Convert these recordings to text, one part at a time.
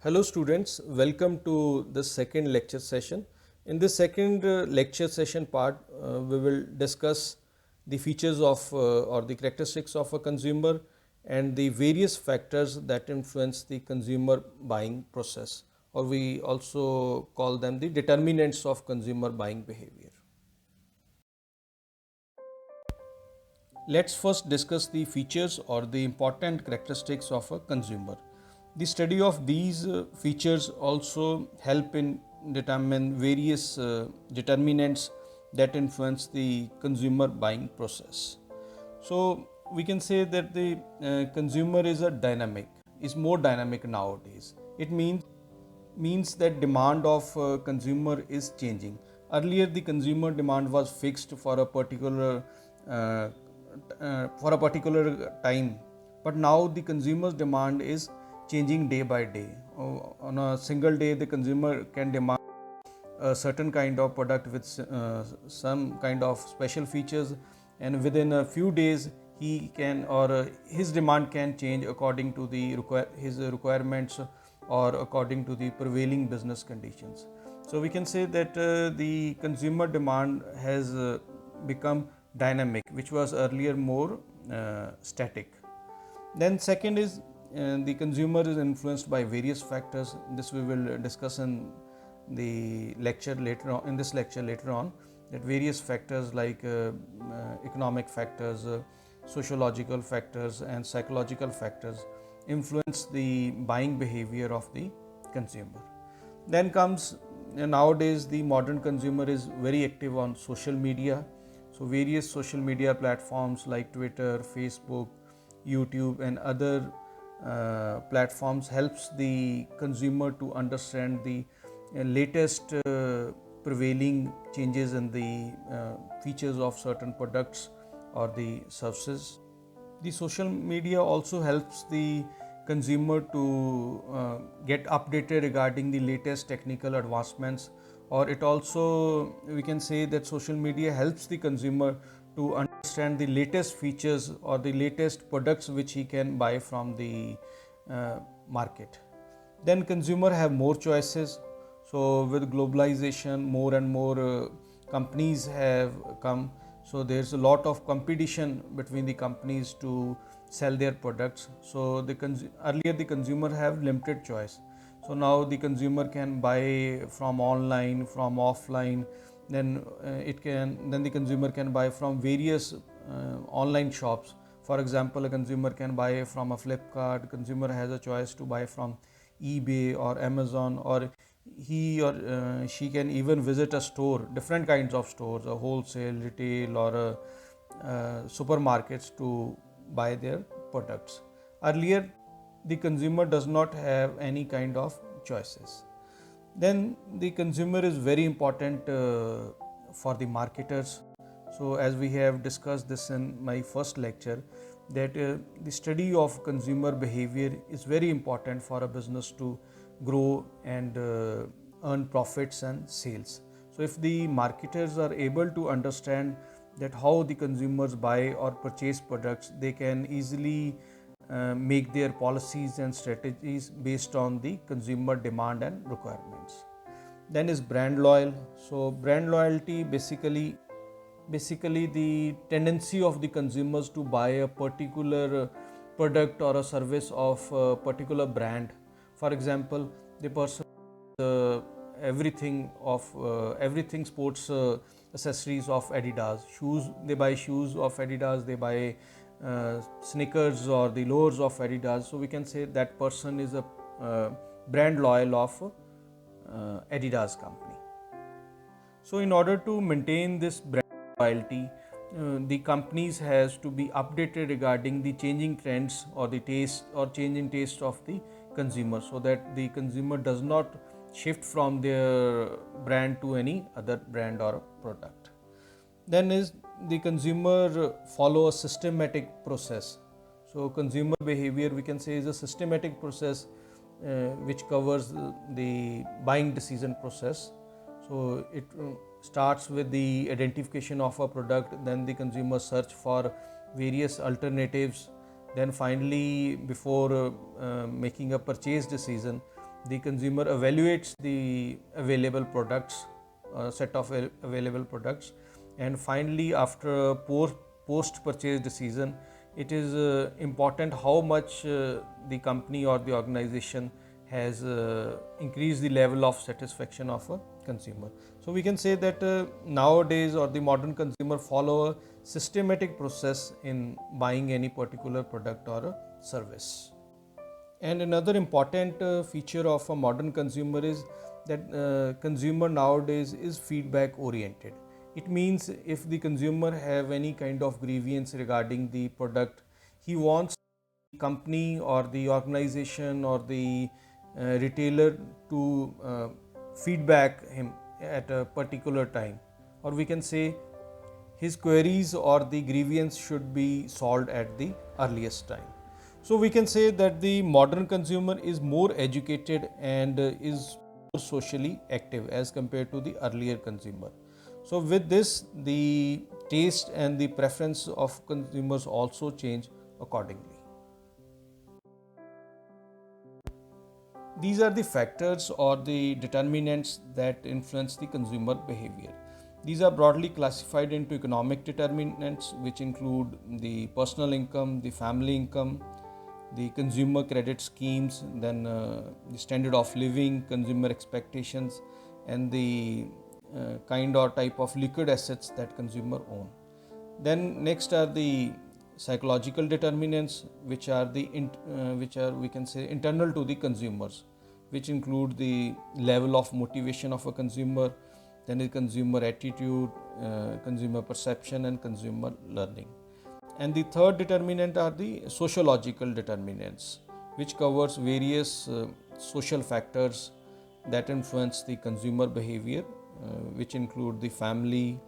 Hello students, welcome to the second lecture session. In this second lecture session part, we will discuss the features of or the characteristics of a consumer and the various factors that influence the consumer buying process, or we also call them the determinants of consumer buying behavior. Let's first discuss the features or the important characteristics of a consumer. The study of these features also help in determine various determinants that influence the consumer buying process. So we can say that the consumer is more dynamic nowadays. It means that demand of consumer is changing. Earlier, the consumer demand was fixed uh, for a particular time, but now the consumer's demand is changing day by day. On a single day, the consumer can demand a certain kind of product with some kind of special features, and within a few days he can or his demand can change according to his requirements or according to the prevailing business conditions. So we can say that the consumer demand has become dynamic, which was earlier more static. Then second is the consumer is influenced by various factors. This we will discuss the lecture later on. In this lecture later on, that various factors like economic factors, sociological factors, and psychological factors influence the buying behavior of the consumer. Then comes nowadays the modern consumer is very active on social media. So various social media platforms like Twitter, Facebook, YouTube, and other platforms helps the consumer to understand the latest prevailing changes in the features of certain products or the services. The social media also helps the consumer to get updated regarding the latest technical advancements, or it also, we can say that social media helps the consumer to understand the latest features or the latest products which he can buy from the market. Then consumer have more choices. So with globalization, more and more companies have come. So there's a lot of competition between the companies to sell their products. So earlier the consumer have limited choice. So now the consumer can buy from online, from offline. Then the consumer can buy from various online shops. For example, a consumer can buy from a Flipkart. Consumer has a choice to buy from eBay or Amazon, or he or she can even visit a store, different kinds of stores, a wholesale, retail, or supermarkets to buy their products. Earlier, the consumer does not have any kind of choices. Then the consumer is very important for the marketers. So as we have discussed this in my first lecture, that the study of consumer behavior is very important for a business to grow and earn profits and sales. So if the marketers are able to understand that how the consumers buy or purchase products, they can easily make their policies and strategies based on the consumer demand and requirements. Then is brand loyal. So brand loyalty basically the tendency of the consumers to buy a particular product or a service of a particular brand. For example, the person everything sports accessories of Adidas, shoes, they buy shoes of Adidas, they buy sneakers or the lowers of Adidas. So we can say that person is a brand loyal of Adidas company. So in order to maintain this brand loyalty, the companies has to be updated regarding the changing trends or the taste or changing taste of the consumer, so that the consumer does not shift from their brand to any other brand or product. Then is the consumer follow a systematic process. So consumer behavior, we can say, is a systematic process which covers the buying decision process. So it starts with the identification of a product, then the consumer search for various alternatives, then finally before making a purchase decision, the consumer evaluates the available products, set of available products, and finally after a post purchase decision, it is important how much the company or the organization has increased the level of satisfaction of a consumer. So we can say that nowadays, or the modern consumer follow a systematic process in buying any particular product or a service. And another important feature of a modern consumer is that consumer nowadays is feedback oriented. It means if the consumer have any kind of grievance regarding the product, he wants the company or the organization or the retailer to feedback him at a particular time, or we can say his queries or the grievance should be solved at the earliest time. So we can say that the modern consumer is more educated and is more socially active as compared to the earlier consumer. So with this, the taste and the preference of consumers also change accordingly. These are the factors or the determinants that influence the consumer behavior. These are broadly classified into economic determinants, which include the personal income, the family income, the consumer credit schemes, then the standard of living, consumer expectations, and the kind or type of liquid assets that consumer own. Then next are the psychological determinants, which are we can say internal to the consumers, which include the level of motivation of a consumer, then the consumer attitude, consumer perception, and consumer learning. And the third determinant are the sociological determinants, which covers various social factors that influence the consumer behavior, which include the family,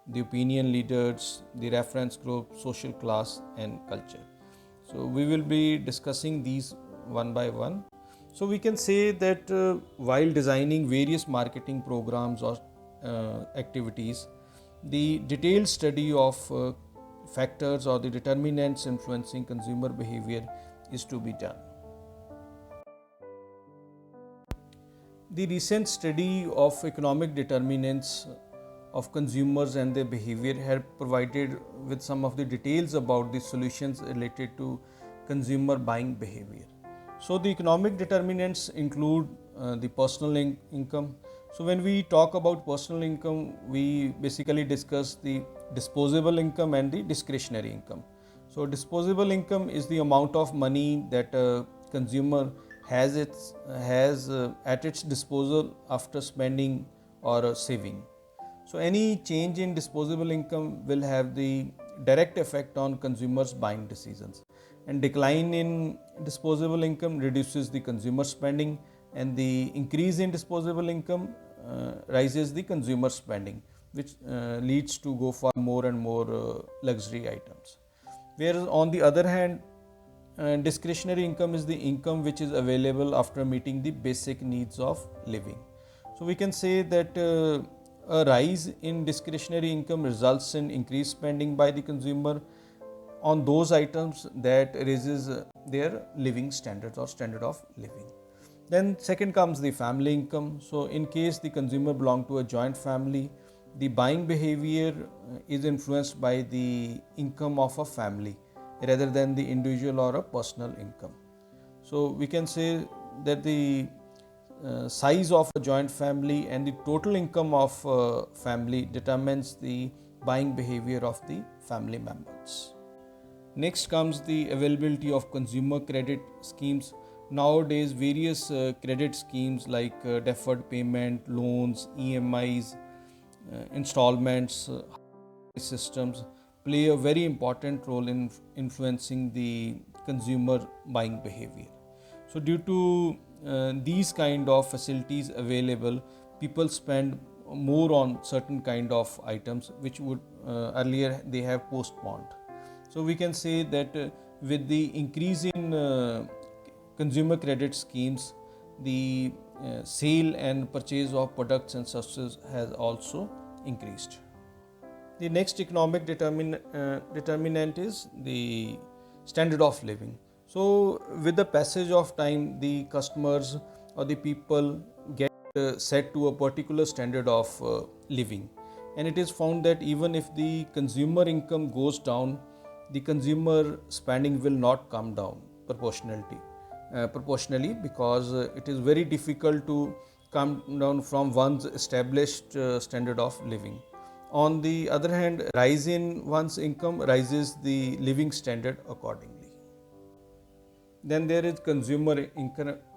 the opinion leaders, the reference group, social class, and culture. So we will be discussing these one by one. So we can say that while designing various marketing programs or activities, the detailed study of factors or the determinants influencing consumer behavior is to be done. The recent study of economic determinants of consumers and their behavior have provided with some of the details about the solutions related to consumer buying behavior. So the economic determinants include the personal income. So when we talk about personal income, we basically discuss the disposable income and the discretionary income. So disposable income is the amount of money that a consumer has at its disposal after spending or saving. So any change in disposable income will have the direct effect on consumers' buying decisions. And decline in disposable income reduces the consumer spending, and the increase in disposable income rises the consumer spending, which leads to go for more and more luxury items. Whereas on the other hand, discretionary income is the income which is available after meeting the basic needs of living. So we can say that a rise in discretionary income results in increased spending by the consumer on those items that raises their living standards or standard of living. Then second comes the family income. So in case the consumer belong to a joint family, the buying behavior is influenced by the income of a family rather than the individual or a personal income. So we can say that the size of a joint family and the total income of family determines the buying behavior of the family members. Next comes the availability of consumer credit schemes. Nowadays, various credit schemes like deferred payment, loans, EMIs, installments, systems play a very important role in influencing the consumer buying behavior. So due to these kind of facilities available, people spend more on certain kind of items which would earlier they have postponed. So we can say that with the increase in consumer credit schemes, the sale and purchase of products and services has also increased. The next economic determinant is the standard of living. So with the passage of time, the customers or the people get set to a particular standard of living. And it is found that even if the consumer income goes down, the consumer spending will not come down proportionally, because it is very difficult to come down from one's established standard of living. On the other hand, rise in one's income rises the living standard accordingly. Then there is consumer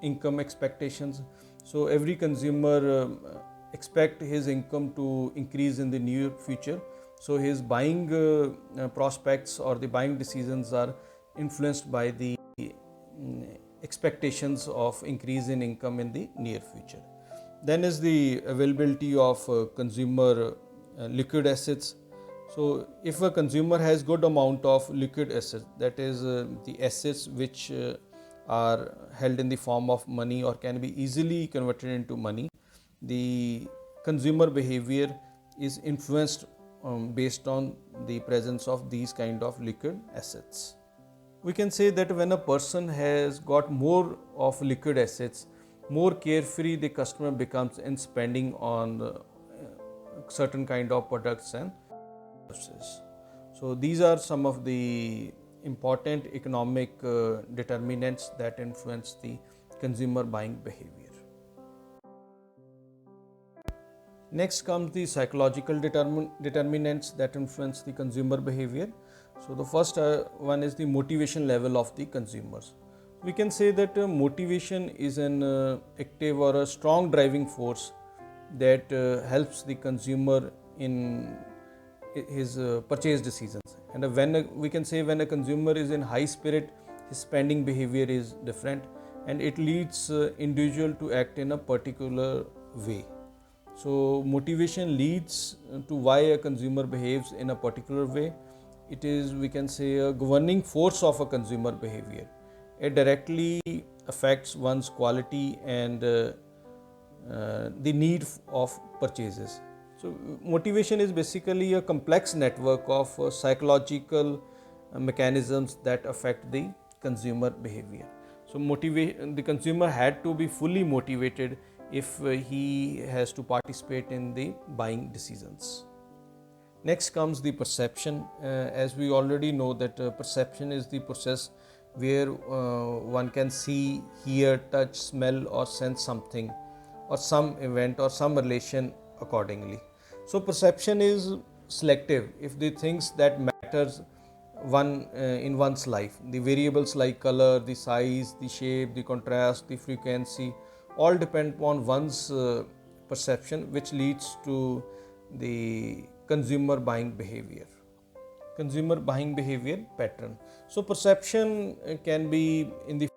income expectations. So every consumer expect his income to increase in the near future. So his buying prospects or the buying decisions are influenced by the expectations of increase in income in the near future. Then is the availability of consumer liquid assets. So if a consumer has good amount of liquid assets, that is the assets which are held in the form of money or can be easily converted into money, the consumer behavior is influenced based on the presence of these kind of liquid assets. We can say that when a person has got more of liquid assets, more carefree the customer becomes in spending on certain kind of products and services. So these are some of the important economic determinants that influence the consumer buying behavior. Next comes the psychological determinants that influence the consumer behavior. So the first one is the motivation level of the consumers. We can say that motivation is an active or a strong driving force that helps the consumer in his purchase decisions. And we can say when a consumer is in high spirit, his spending behavior is different, and it leads individual to act in a particular way. So motivation leads to why a consumer behaves in a particular way. It is, we can say, a governing force of a consumer behavior. It directly affects one's quality and the need of purchases. So motivation is basically a complex network of psychological mechanisms that affect the consumer behavior. So the consumer had to be fully motivated if he has to participate in the buying decisions. Next comes the perception. As we already know that perception is the process where one can see, hear, touch, smell or sense something or some event or some relation accordingly. So perception is selective if the things that matters in one's life, the variables like color, the size, the shape, the contrast, the frequency, all depend upon one's perception, which leads to the consumer buying behavior. Consumer buying behavior pattern. So perception can be in the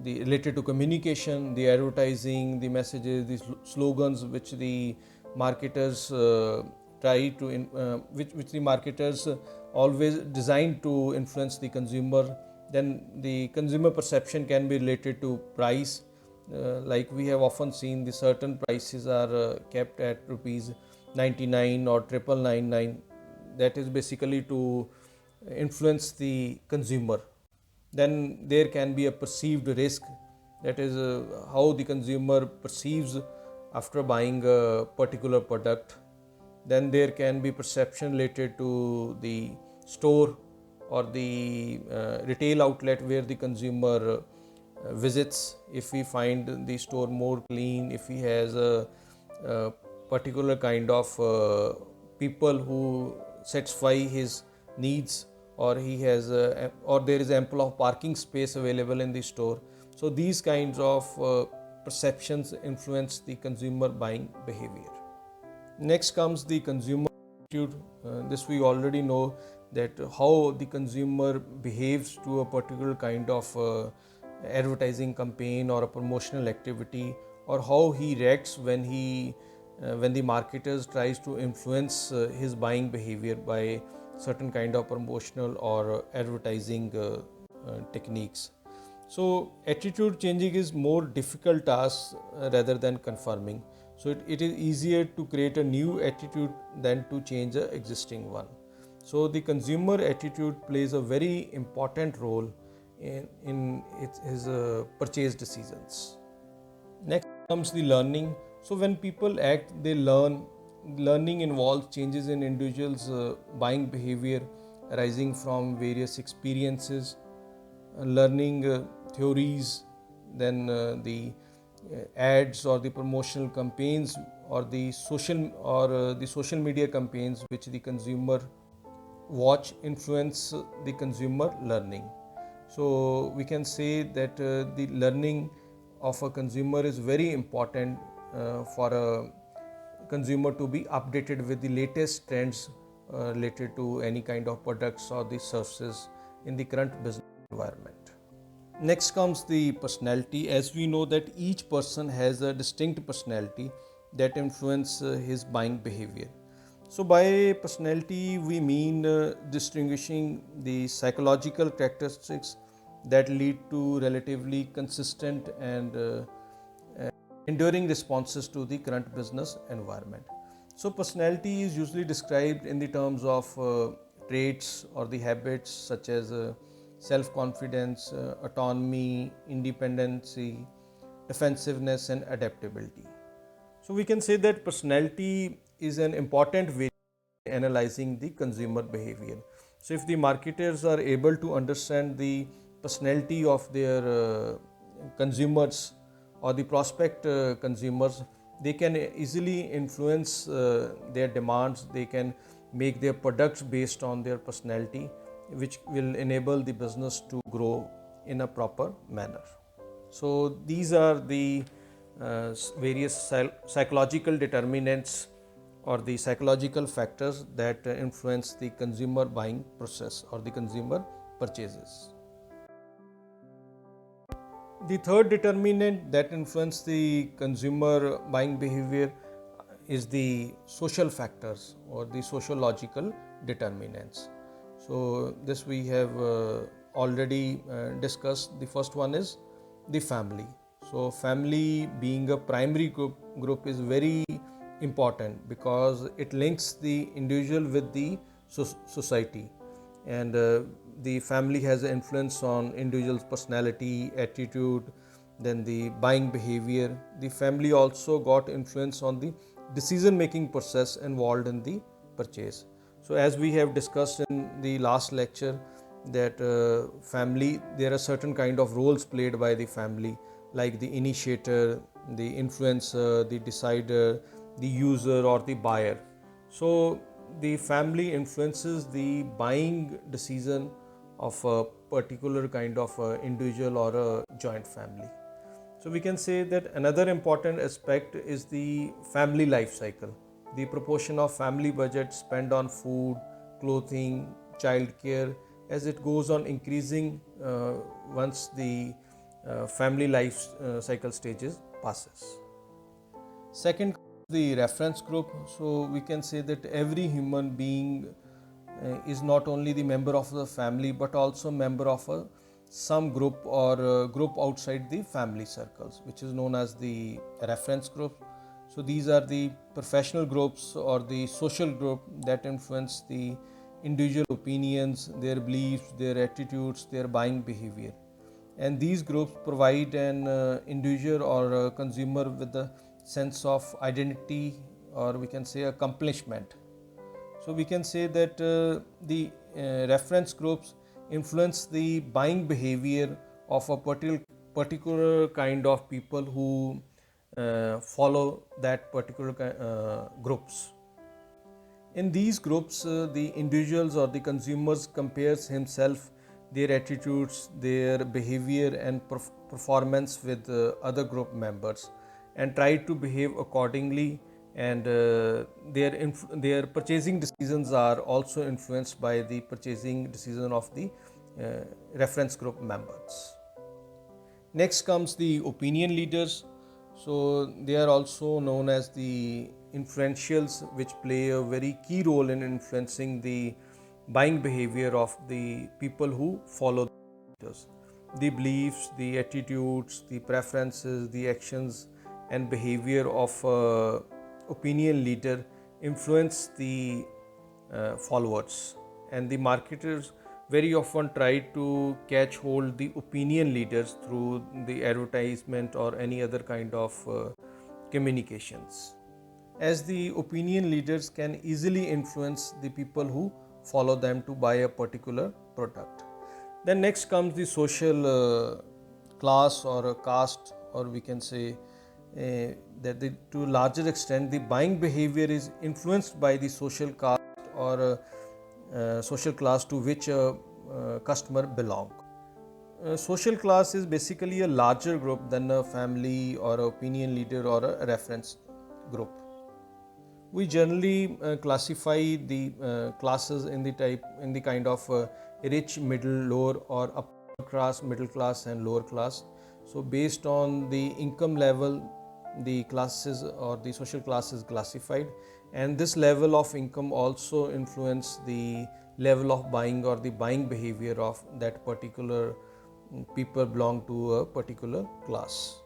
the related to communication, the advertising, the messages, the slogans which the marketers which the marketers always designed to influence the consumer. Then the consumer perception can be related to price, like we have often seen the certain prices are kept at rupees 99 or 999. That is basically to influence the consumer. Then there can be a perceived risk, that is how the consumer perceives after buying a particular product. Then there can be perception related to the store or the retail outlet where the consumer visits. If we find the store more clean, if he has a particular kind of people who satisfy his needs, or he has or there is ample of parking space available in the store. So these kinds of perceptions influence the consumer buying behavior. Next comes the consumer attitude. This we already know that how the consumer behaves to a particular kind of advertising campaign or a promotional activity, or how he reacts when the marketers tries to influence his buying behavior by certain kind of promotional or advertising techniques. So attitude changing is more difficult task rather than confirming. So it is easier to create a new attitude than to change an existing one. So the consumer attitude plays a very important role his purchase decisions. Next comes the learning. So when people act, they learn. Learning involves changes in individuals' buying behavior arising from various experiences, learning theories, then the ads or the promotional campaigns or the social media campaigns which the consumer watch influence the consumer learning. So we can say that the learning of a consumer is very important for a consumer to be updated with the latest trends related to any kind of products or the services in the current business environment. Next comes the personality. As we know that each person has a distinct personality that influence his buying behavior. So by personality we mean distinguishing the psychological characteristics that lead to relatively consistent and enduring responses to the current business environment. So personality is usually described in the terms of traits or the habits such as self-confidence, autonomy, independency, defensiveness and adaptability. So we can say that personality is an important way of analyzing the consumer behavior. So if the marketers are able to understand the personality of their consumers or the prospect consumers, they can easily influence their demands. They can make their products based on their personality, which will enable the business to grow in a proper manner. So these are the various psychological determinants or the psychological factors that influence the consumer buying process or the consumer purchases. The third determinant that influence the consumer buying behavior is the social factors or the sociological determinants. So this we have already discussed. The first one is the family. So family being a primary group is very important because it links the individual with the society, and the family has an influence on individual's personality, attitude, then the buying behavior. The family also got influence on the decision making process involved in the purchase. So as we have discussed in the last lecture that family, there are certain kind of roles played by the family, like the initiator, the influencer, the decider, the user or the buyer. So the family influences the buying decision of a particular kind of individual or a joint family. So we can say that another important aspect is the family life cycle. The proportion of family budget spent on food, clothing, childcare, as it goes on increasing once the family life cycle stages passes. Second, the reference group. So we can say that every human being is not only the member of the family but also member of some group or group outside the family circles, which is known as the reference group. So these are the professional groups or the social group that influence the individual opinions, their beliefs, their attitudes, their buying behavior. And these groups provide an individual or a consumer with a sense of identity, or we can say accomplishment. So we can say that the reference groups influence the buying behavior of a particular kind of people who follow that particular groups. In these groups, the individuals or the consumers compares himself, their attitudes, their behavior and performance with other group members, and try to behave accordingly. And their purchasing decisions are also influenced by the purchasing decision of the reference group members. Next comes the opinion leaders. So they are also known as the influentials, which play a very key role in influencing the buying behavior of the people who follow the leaders. The beliefs, the attitudes, the preferences, the actions and behavior of opinion leader influence the followers, and the marketers very often try to catch hold the opinion leaders through the advertisement or any other kind of communications, as the opinion leaders can easily influence the people who follow them to buy a particular product. Then next comes the social class or a caste, or we can say that to a larger extent the buying behavior is influenced by the social caste or social class to which a customer belong. Social class is basically a larger group than a family or a opinion leader or a reference group. We generally classify the classes in the kind of rich, middle, lower, or upper class, middle class, and lower class. So based on the income level, the classes or the social class is classified, and this level of income also influence the level of buying or the buying behavior of that particular people belong to a particular class.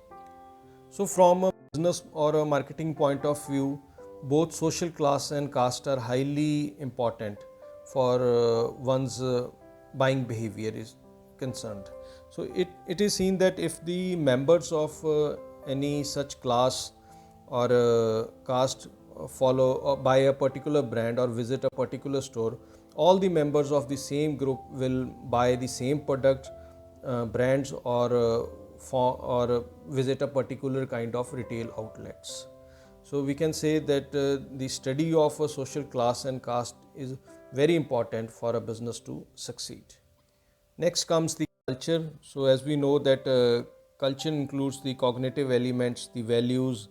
So, from a business or a marketing point of view, both social class and caste are highly important for one's buying behavior is concerned. So, it is seen that if the members of any such class or caste follow or buy a particular brand or visit a particular store, all the members of the same group will buy the same product, brands, or visit a particular kind of retail outlets. So we can say that the study of a social class and caste is very important for a business to succeed. Next comes the culture. So as we know that culture includes the cognitive elements, the values,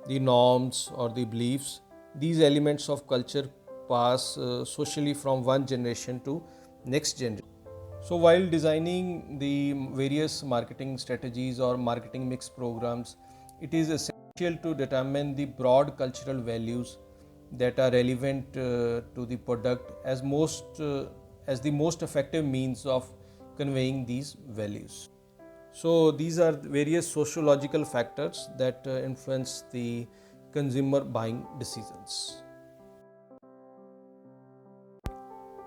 the norms or the beliefs. These elements of culture pass socially from one generation to next generation. So while designing the various marketing strategies or marketing mix programs, it is essential to determine the broad cultural values that are relevant to the product as the most effective means of conveying these values. So these are various sociological factors that influence the consumer buying decisions.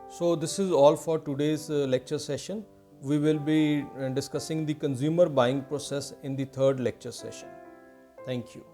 So this is all for today's lecture session. We will be discussing the consumer buying process in the third lecture session. Thank you.